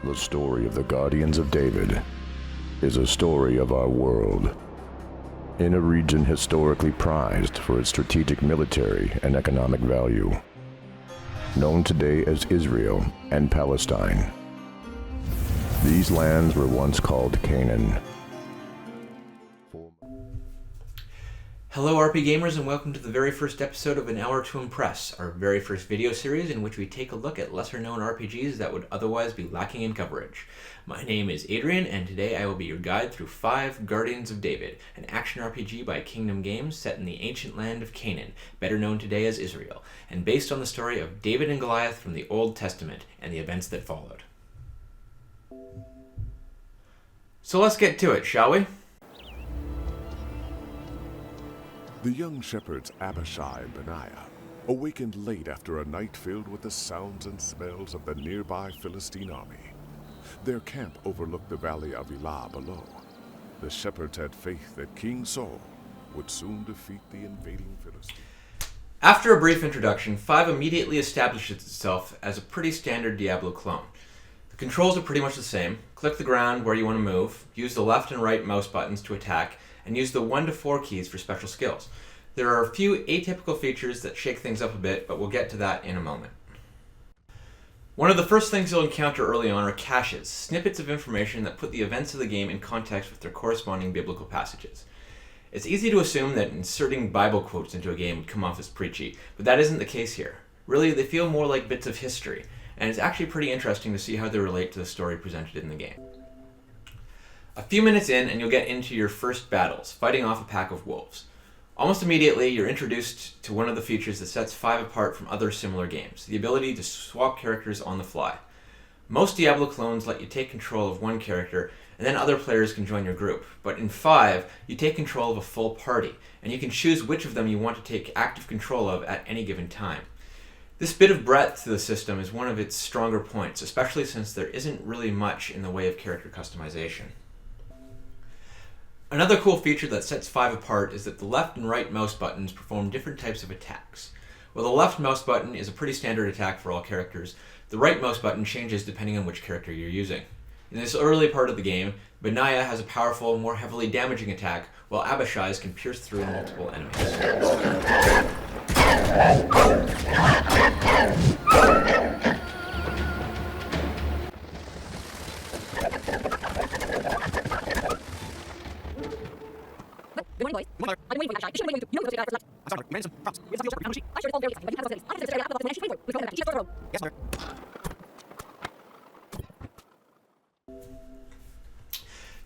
The story of the Guardians of David is a story of our world. In a region historically prized for its strategic military and economic value, known today as Israel and Palestine. These lands were once called Canaan. Hello RPGamers, and welcome to the very first episode of An Hour to Impress, our very first video series in which we take a look at lesser known RPGs that would otherwise be lacking in coverage. My name is Adrian, and today I will be your guide through 5 Guardians of David, an action RPG by Kingdom Games set in the ancient land of Canaan, better known today as Israel, and based on the story of David and Goliath from the Old Testament and the events that followed. So let's get to it, shall we? The young shepherds Abishai and Benaiah awakened late after a night filled with the sounds and smells of the nearby Philistine army. Their camp overlooked the valley of Elah below. The shepherds had faith that King Saul would soon defeat the invading Philistines. After a brief introduction, 5 immediately establishes itself as a pretty standard Diablo clone. The controls are pretty much the same. Click the ground where you want to move, use the left and right mouse buttons to attack, and use the 1 to 4 keys for special skills. There are a few atypical features that shake things up a bit, but we'll get to that in a moment. One of the first things you'll encounter early on are caches, snippets of information that put the events of the game in context with their corresponding biblical passages. It's easy to assume that inserting Bible quotes into a game would come off as preachy, but that isn't the case here. Really, they feel more like bits of history, and it's actually pretty interesting to see how they relate to the story presented in the game. A few minutes in and you'll get into your first battles, fighting off a pack of wolves. Almost immediately, you're introduced to one of the features that sets 5 apart from other similar games, the ability to swap characters on the fly. Most Diablo clones let you take control of one character, and then other players can join your group. But in 5, you take control of a full party, and you can choose which of them you want to take active control of at any given time. This bit of breadth to the system is one of its stronger points, especially since there isn't really much in the way of character customization. Another cool feature that sets 5 apart is that the left and right mouse buttons perform different types of attacks. While the left mouse button is a pretty standard attack for all characters, the right mouse button changes depending on which character you're using. In this early part of the game, Benaiah has a powerful, more heavily damaging attack, while Abishai's can pierce through multiple enemies. Good morning, boys. I've been waiting for you guys. You know what I'm left. I'm sorry, man, some props. We have to how much? I should all very Yes, sir.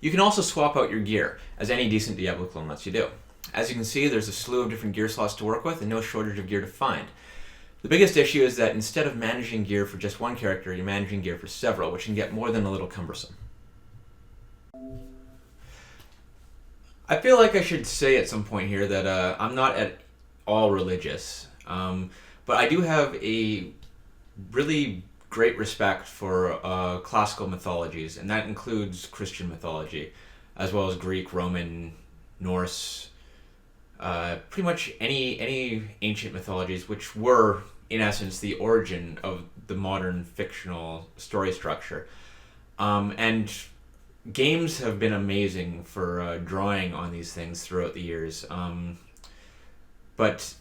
You can also swap out your gear, as any decent Diablo clone lets you do. As you can see, there's a slew of different gear slots to work with and no shortage of gear to find. The biggest issue is that instead of managing gear for just one character, you're managing gear for several, which can get more than a little cumbersome. I feel like I should say at some point here that I'm not at all religious, but I do have a really great respect for classical mythologies, and that includes Christian mythology, as well as Greek, Roman, Norse, pretty much any ancient mythologies, which were, in essence, the origin of the modern fictional story structure. And games have been amazing for drawing on these things throughout the years. But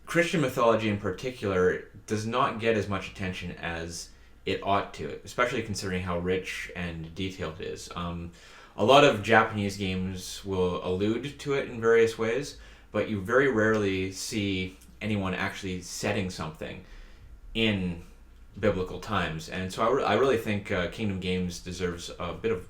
Christian mythology in particular does not get as much attention as it ought to, especially considering how rich and detailed it is. A lot of Japanese games will allude to it in various ways, but you very rarely see anyone actually setting something in biblical times. And so I really think Kingdom Games deserves a bit of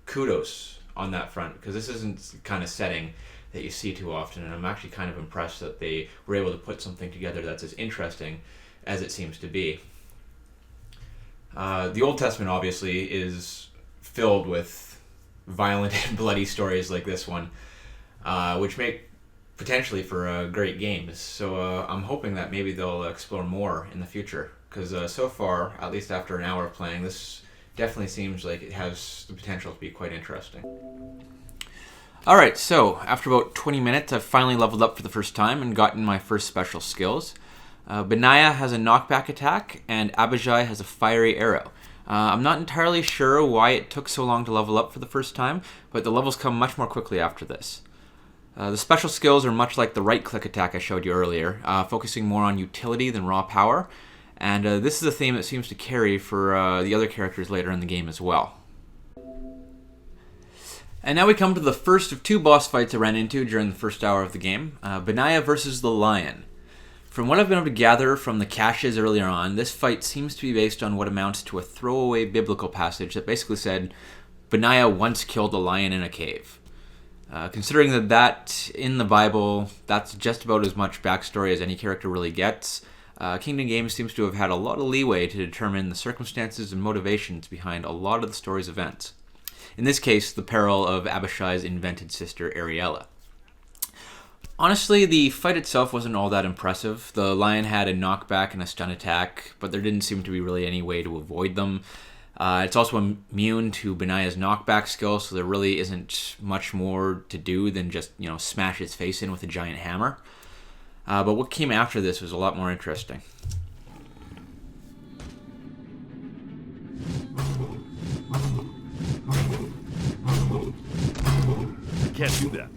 kudos on that front, because this isn't the kind of setting that you see too often, and I'm actually kind of impressed that they were able to put something together that's as interesting as it seems to be. The Old Testament obviously is filled with violent and bloody stories like this one, which make potentially for great games. So I'm hoping that maybe they'll explore more in the future, because so far, at least after an hour of playing, this definitely seems like it has the potential to be quite interesting. Alright, so after about 20 minutes, I've finally leveled up for the first time and gotten my first special skills. Benaiah has a knockback attack, and Abishai has a fiery arrow. I'm not entirely sure why it took so long to level up for the first time, but the levels come much more quickly after this. The special skills are much like the right-click attack I showed you earlier, focusing more on utility than raw power, and this is a theme that seems to carry for the other characters later in the game as well. And now we come to the first of two boss fights I ran into during the first hour of the game, Benaiah versus the Lion. From what I've been able to gather from the caches earlier on, this fight seems to be based on what amounts to a throwaway biblical passage that basically said, Benaiah once killed a lion in a cave. Considering that in the Bible, that's just about as much backstory as any character really gets, Kingdom Games seems to have had a lot of leeway to determine the circumstances and motivations behind a lot of the story's events. In this case, the peril of Abishai's invented sister, Ariella. Honestly, the fight itself wasn't all that impressive. The lion had a knockback and a stun attack, but there didn't seem to be really any way to avoid them. It's also immune to Benaiah's knockback skill, so there really isn't much more to do than just, smash its face in with a giant hammer. But what came after this was a lot more interesting. I can't do that.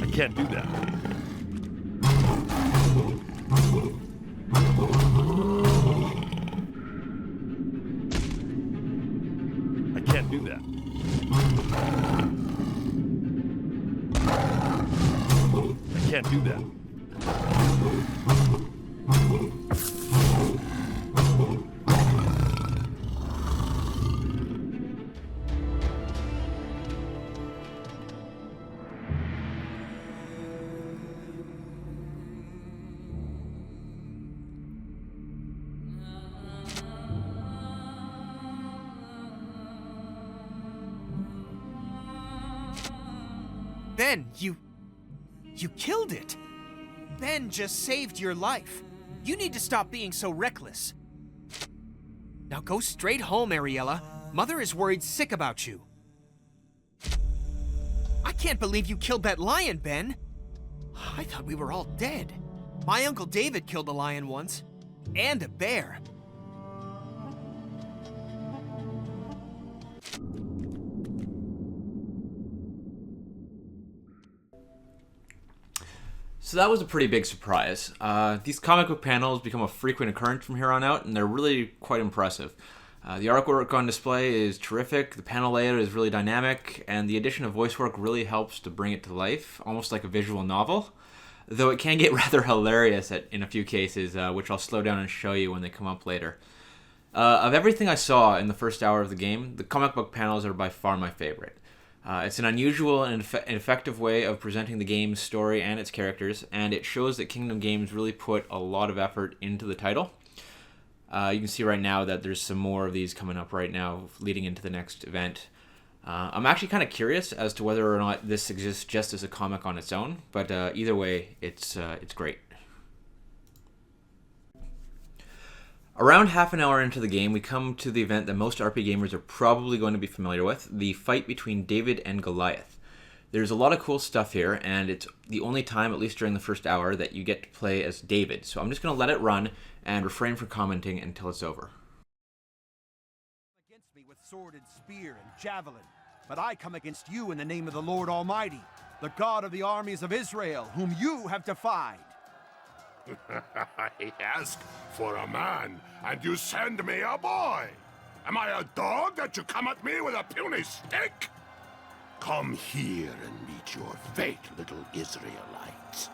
I can't do that. I can't do that. I can't do that. Ben, you killed it. Ben just saved your life. You need to stop being so reckless. Now go straight home, Ariella. Mother is worried sick about you. I can't believe you killed that lion, Ben. I thought we were all dead. My Uncle David killed a lion once. And a bear. So that was a pretty big surprise. These comic book panels become a frequent occurrence from here on out, and they're really quite impressive. The artwork on display is terrific, the panel layout is really dynamic, and the addition of voice work really helps to bring it to life, almost like a visual novel. Though it can get rather hilarious in a few cases, which I'll slow down and show you when they come up later. Of everything I saw in the first hour of the game, the comic book panels are by far my favorite. It's an unusual and effective way of presenting the game's story and its characters, and it shows that Kingdom Games really put a lot of effort into the title. You can see right now that there's some more of these coming up right now, leading into the next event. I'm actually kind of curious as to whether or not this exists just as a comic on its own, but either way, it's great. Around half an hour into the game, we come to the event that most RPGamers are probably going to be familiar with, the fight between David and Goliath. There's a lot of cool stuff here, and it's the only time, at least during the first hour, that you get to play as David. So I'm just going to let it run and refrain from commenting until it's over. Against me with sword and spear and javelin, but I come against you in the name of the Lord Almighty, the God of the armies of Israel, whom you have defied. I ask for a man, and you send me a boy. Am I a dog that you come at me with a puny stick? Come here and meet your fate, little Israelites.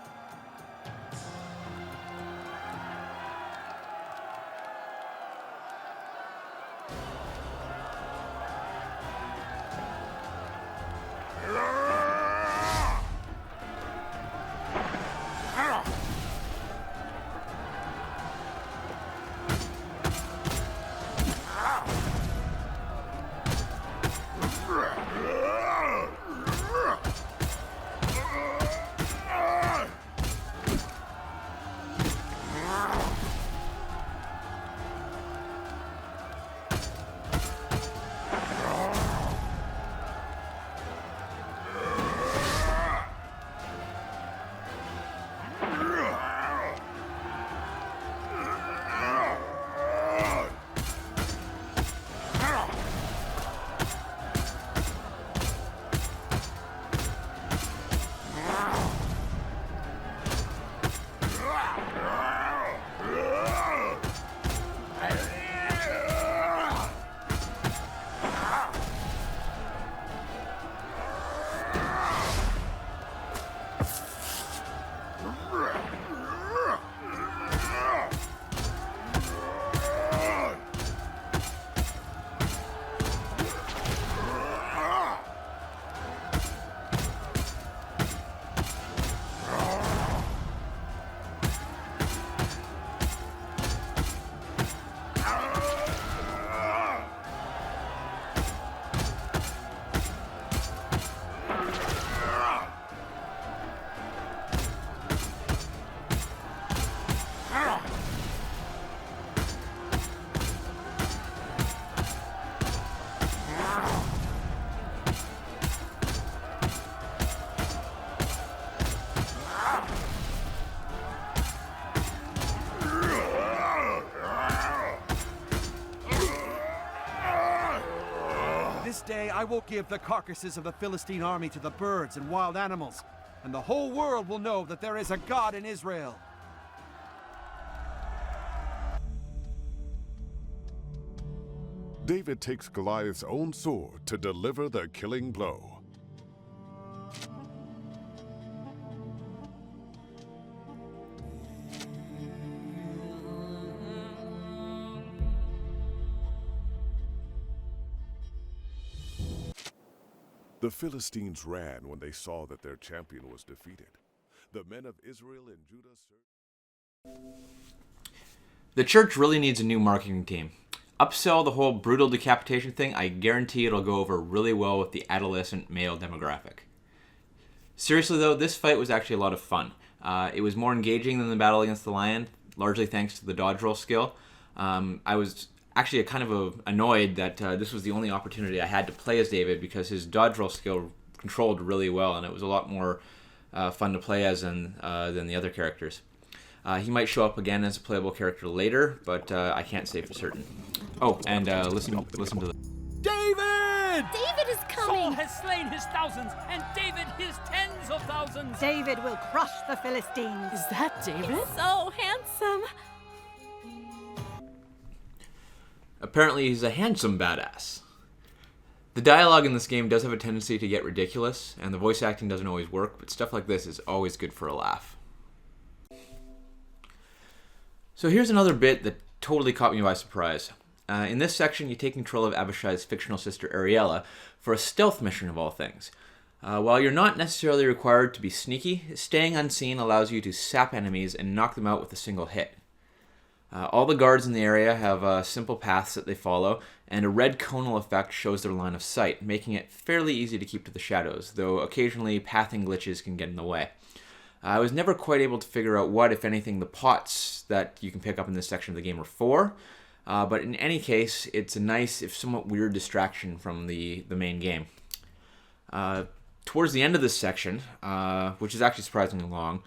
day I will give the carcasses of the Philistine army to the birds and wild animals, and the whole world will know that there is a God in Israel. David takes Goliath's own sword to deliver the killing blow. The Philistines ran when they saw that their champion was defeated. The men of Israel and Judah The church really needs a new marketing team. Upsell the whole brutal decapitation thing, I guarantee it'll go over really well with the adolescent male demographic. Seriously though, this fight was actually a lot of fun. It was more engaging than the battle against the lion, largely thanks to the dodge roll skill. I was actually annoyed that this was the only opportunity I had to play as David because his dodge roll skill controlled really well, and it was a lot more fun to play as than the other characters. He might show up again as a playable character later, but I can't say for certain. Oh, and listen to the... David! David is Saul coming! has slain his thousands, and David his tens of thousands. David will crush the Philistines. Is that David? So handsome! Apparently he's a handsome badass. The dialogue in this game does have a tendency to get ridiculous, and the voice acting doesn't always work, but stuff like this is always good for a laugh. So here's another bit that totally caught me by surprise. In this section, you take control of Abishai's fictional sister Ariella for a stealth mission of all things. While you're not necessarily required to be sneaky, staying unseen allows you to sap enemies and knock them out with a single hit. All the guards in the area have simple paths that they follow, and a red conal effect shows their line of sight, making it fairly easy to keep to the shadows, though occasionally pathing glitches can get in the way. I was never quite able to figure out what, if anything, the pots that you can pick up in this section of the game are for, but in any case, it's a nice, if somewhat weird, distraction from the main game. Towards the end of this section, which is actually surprisingly long,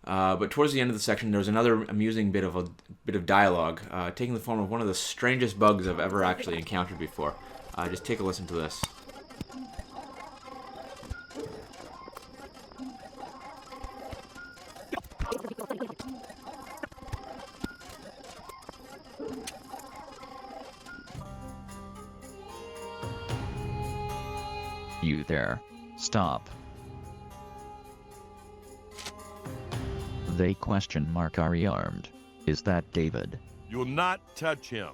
but towards the end of the section, there's another amusing bit of dialogue, taking the form of one of the strangest bugs I've ever actually encountered before. Just take a listen to this. You there. Stop. They ? Are you armed? Is that David? You'll not touch him.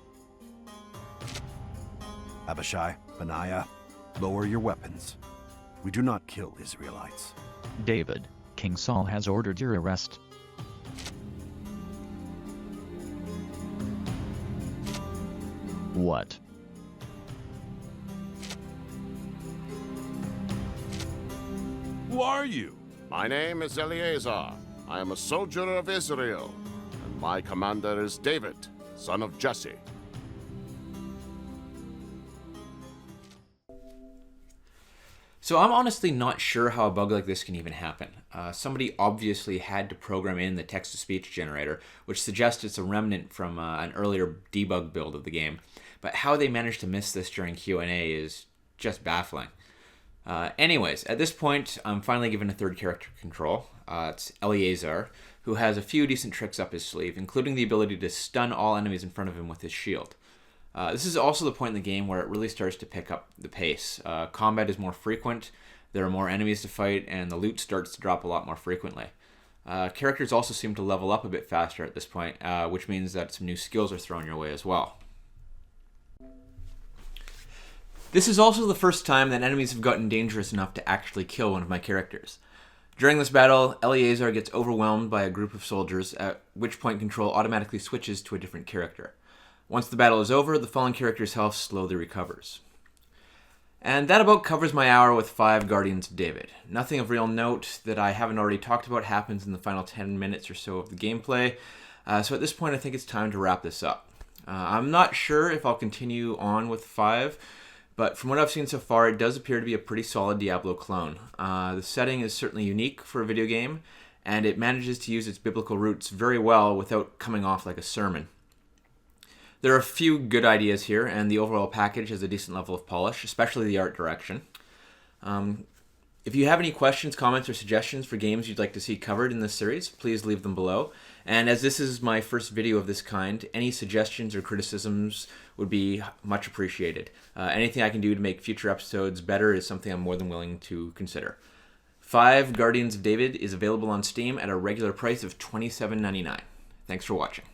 Abishai, Benaiah, lower your weapons. We do not kill Israelites. David, King Saul has ordered your arrest. What? Who are you? My name is Eleazar. I am a soldier of Israel, and my commander is David, son of Jesse. So I'm honestly not sure how a bug like this can even happen. Somebody obviously had to program in the text-to-speech generator, which suggests it's a remnant from an earlier debug build of the game. But how they managed to miss this during Q&A is just baffling. Anyways, at this point, I'm finally given a third character control. It's Eleazar, who has a few decent tricks up his sleeve, including the ability to stun all enemies in front of him with his shield. This is also the point in the game where it really starts to pick up the pace. Combat is more frequent, there are more enemies to fight, and the loot starts to drop a lot more frequently. Characters also seem to level up a bit faster at this point, which means that some new skills are thrown your way as well. This is also the first time that enemies have gotten dangerous enough to actually kill one of my characters. During this battle, Eleazar gets overwhelmed by a group of soldiers, at which point control automatically switches to a different character. Once the battle is over, the fallen character's health slowly recovers. And that about covers my hour with 5 Guardians of David. Nothing of real note that I haven't already talked about happens in the final 10 minutes or so of the gameplay, so at this point I think it's time to wrap this up. I'm not sure if I'll continue on with 5, but from what I've seen so far, it does appear to be a pretty solid Diablo clone. The setting is certainly unique for a video game, and it manages to use its biblical roots very well without coming off like a sermon. There are a few good ideas here, and the overall package has a decent level of polish, especially the art direction. If you have any questions, comments, or suggestions for games you'd like to see covered in this series, please leave them below. And as this is my first video of this kind, any suggestions or criticisms would be much appreciated. Anything I can do to make future episodes better is something I'm more than willing to consider. 5 Guardians of David is available on Steam at a regular price of $27.99. Thanks for watching.